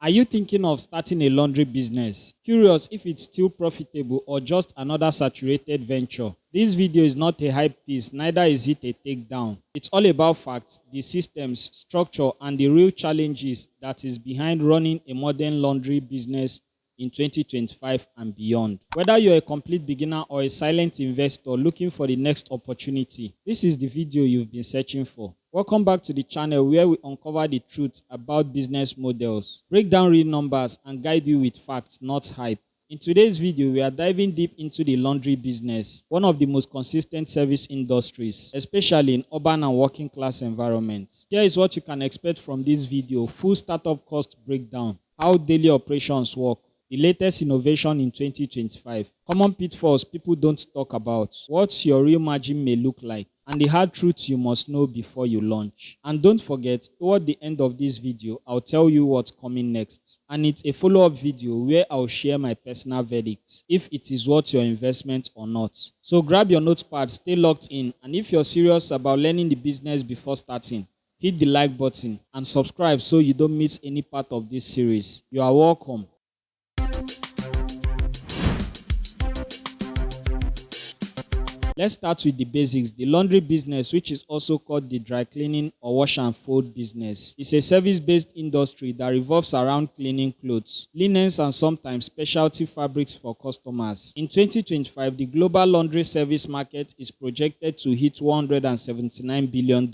Are you thinking of starting a laundry business? Curious if it's still profitable or just another saturated venture? This video is not a hype piece, neither is it a takedown. It's all about facts, the systems, structure, and the real challenges that is behind running a modern laundry business in 2025 and beyond. Whether you're a complete beginner or a silent investor looking for the next opportunity, this is the video you've been searching for. Welcome back to the channel where we uncover the truth about business models, break down real numbers, and guide you with facts, not hype. In today's video, we are diving deep into the laundry business, one of the most consistent service industries, especially in urban and working class environments. Here is what you can expect from this video: full startup cost breakdown, how daily operations work, the latest innovation in 2025, common pitfalls people don't talk about, what your real margin may look like, and the hard truths you must know before you launch. And don't forget, toward the end of this video, I'll tell you what's coming next. And it's a follow-up video where I'll share my personal verdict, if it is worth your investment or not. So grab your notepad, stay locked in, and if you're serious about learning the business before starting, hit the like button and subscribe so you don't miss any part of this series. You are welcome. Let's start with the basics. The laundry business, which is also called the dry cleaning or wash and fold business, is a service-based industry that revolves around cleaning clothes, linens, and sometimes specialty fabrics for customers. In 2025, the global laundry service market is projected to hit $179 billion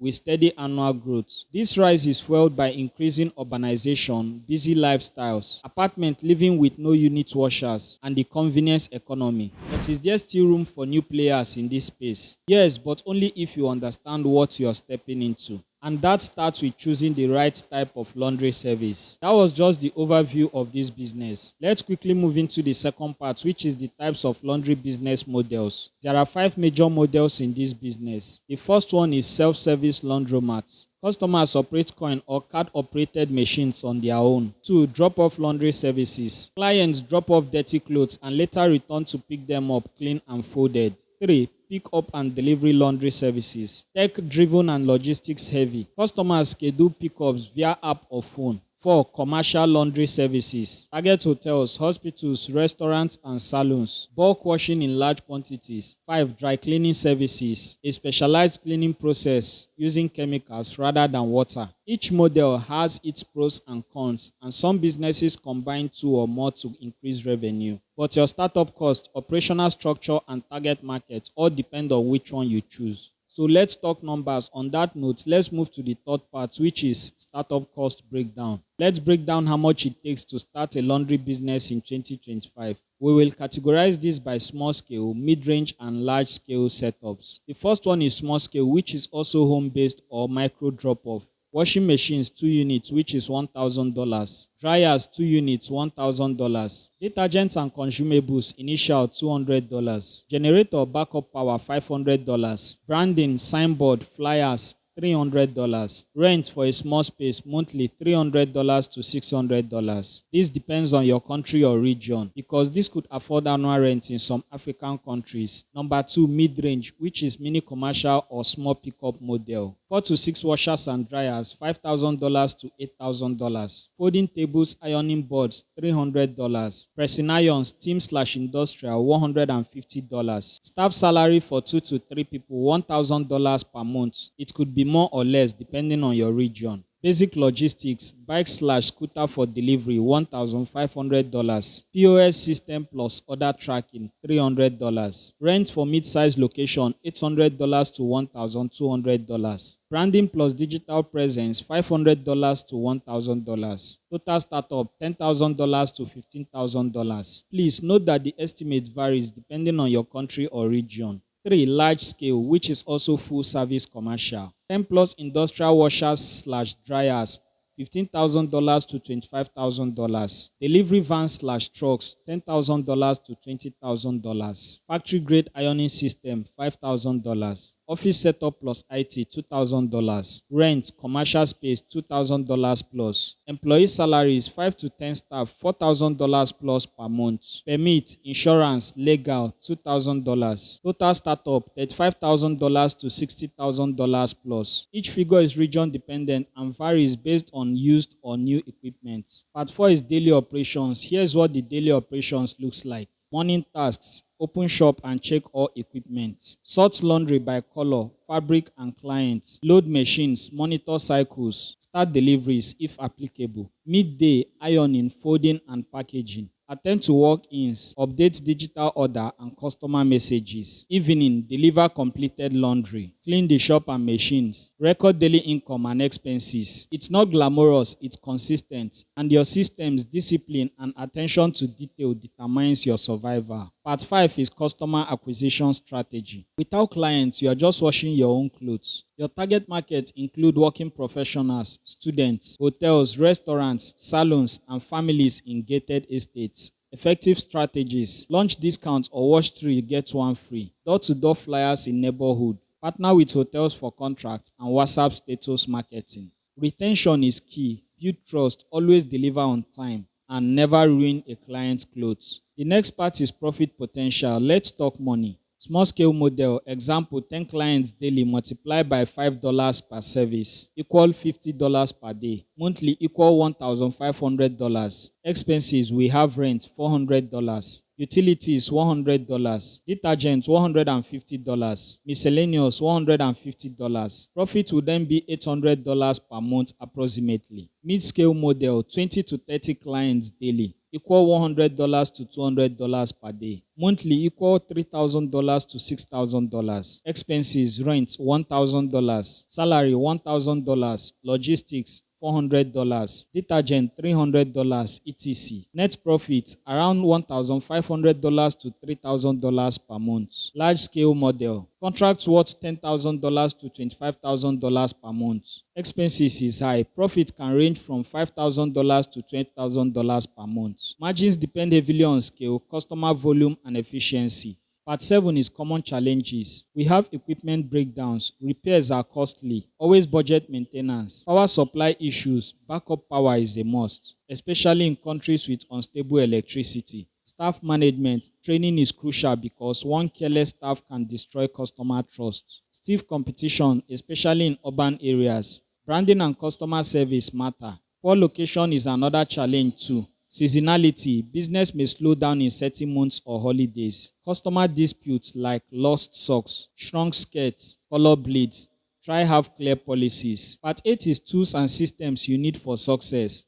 with steady annual growth. This rise is fueled by increasing urbanization, busy lifestyles, apartment living with no unit washers, and the convenience economy. But is there still room for new players in this space? Yes, but only if you understand what you are stepping into. And that starts with choosing the right type of laundry service. That was just the overview of this business. Let's quickly move into the second part, which is the types of laundry business models. There are 5 major models in this business. The first one is self-service laundromats. Customers operate coin or card-operated machines on their own. 2. Drop-off laundry services. Clients drop off dirty clothes and later return to pick them up clean and folded. 3. Pick up and delivery laundry services. Tech-driven and logistics-heavy. Customers schedule pickups via app or phone. 4. Commercial laundry services. Target hotels, hospitals, restaurants, and salons. Bulk washing in large quantities. 5. Dry cleaning services. A specialized cleaning process using chemicals rather than water. Each model has its pros and cons, and some businesses combine 2 or more to increase revenue. But your startup cost, operational structure, and target market all depend on which one you choose. So let's talk numbers. On that note, let's move to the third part, which is startup cost breakdown. Let's break down how much it takes to start a laundry business in 2025. We will categorize this by small scale, mid-range, and large scale setups. The first one is small scale, which is also home-based or micro drop-off. Washing machines 2 units, which is $1,000. Dryers 2 units, $1,000. Detergents and consumables initial $200. Generator backup power $500. Branding, signboard, flyers $300. Rent for a small space monthly $300 to $600. This depends on your country or region, because this could afford annual rent in some African countries. Number 2, mid-range, which is mini commercial or small pickup model. 4 to 6 washers and dryers $5,000 to $8,000. Folding tables, ironing boards $300. Pressing irons, team/industrial $150. Staff salary for 2 to 3 people $1,000 per month. It could be more or less depending on your region. Basic logistics, bike/scooter for delivery $1,500. POS system plus order tracking $300. Rent for mid-size location $800 to $1,200. Branding plus digital presence $500 to $1,000. Total startup $10,000 to $15,000. Please note that the estimate varies depending on your country or region. 3. Large scale, which is also full service commercial. 10 plus industrial washers/dryers $15,000 to $25,000. Delivery vans/trucks $10,000 to $20,000. Factory grade ironing system $5,000. Office setup plus IT $2,000. Rent, commercial space $2,000 plus. Employee salaries 5 to 10 staff $4,000 plus per month. Permit, insurance, legal $2,000. Total startup $35,000 to $60,000 plus. Each figure is region dependent and varies based on used or new equipment. Part 4 is daily operations. Here's what the daily operations looks like. Morning tasks: open shop and check all equipment. Sort laundry by color, fabric and clients. Load machines, monitor cycles. Start deliveries if applicable. Midday, ironing, folding and packaging. Attend to walk-ins, update digital order and customer messages. Evening, deliver completed laundry. Clean the shop and machines. Record daily income and expenses. It's not glamorous, it's consistent. And your system's discipline and attention to detail determines your survival. Part 5 is customer acquisition strategy. Without clients, you are just washing your own clothes. Your target market include working professionals, students, hotels, restaurants, salons, and families in gated estates. Effective strategies: launch discounts or watch 3 get 1 free. Door-to-door flyers in neighborhood. Partner with hotels for contracts and WhatsApp status marketing. Retention is key. Build trust, always deliver on time, and never ruin a client's clothes. The next part is profit potential. Let's talk money. Small scale model. Example: 10 clients daily multiplied by $5 per service equal $50 per day. Monthly equal $1,500. Expenses: we have rent $400. Utilities $100. Detergent $150. Miscellaneous $150. Profit will then be $800 per month approximately. Mid-scale model: 20 to 30 clients daily equal $100 to $200 per day. Monthly equal $3,000 to $6,000. Expenses: rent $1,000. Salary $1,000. Logistics $400. Detergent $300, etc. Net profit around $1,500 to $3,000 per month. Large scale model. Contracts worth $10,000 to $25,000 per month. Expenses is high. Profit can range from $5,000 to $20,000 per month. Margins depend heavily on scale, customer volume, and efficiency. Part 7 is common challenges. We have equipment breakdowns, repairs are costly, always budget maintenance, power supply issues, backup power is a must, especially in countries with unstable electricity. Staff management, training is crucial because one careless staff can destroy customer trust. Stiff competition, especially in urban areas. Branding and customer service matter. Poor location is another challenge too. Seasonality, business may slow down in certain months or holidays. Customer disputes like lost socks, shrunk skirts, color bleeds. Try have clear policies. Part 8 is tools and systems you need for success.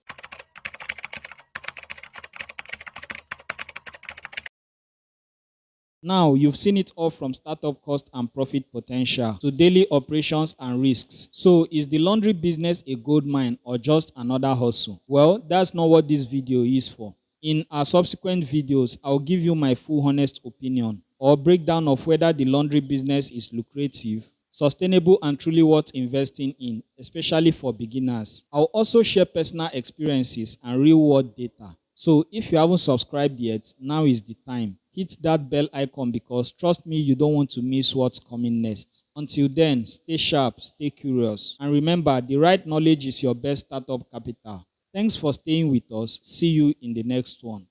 Now, you've seen it all from startup cost and profit potential to daily operations and risks. So, is the laundry business a gold mine or just another hustle? Well, that's not what this video is for. In our subsequent videos, I'll give you my full honest opinion or breakdown of whether the laundry business is lucrative, sustainable, and truly worth investing in, especially for beginners. I'll also share personal experiences and real-world data. So, if you haven't subscribed yet, now is the time. Hit that bell icon because trust me, you don't want to miss what's coming next. Until then, stay sharp, stay curious, and remember, the right knowledge is your best startup capital. Thanks for staying with us. See you in the next one.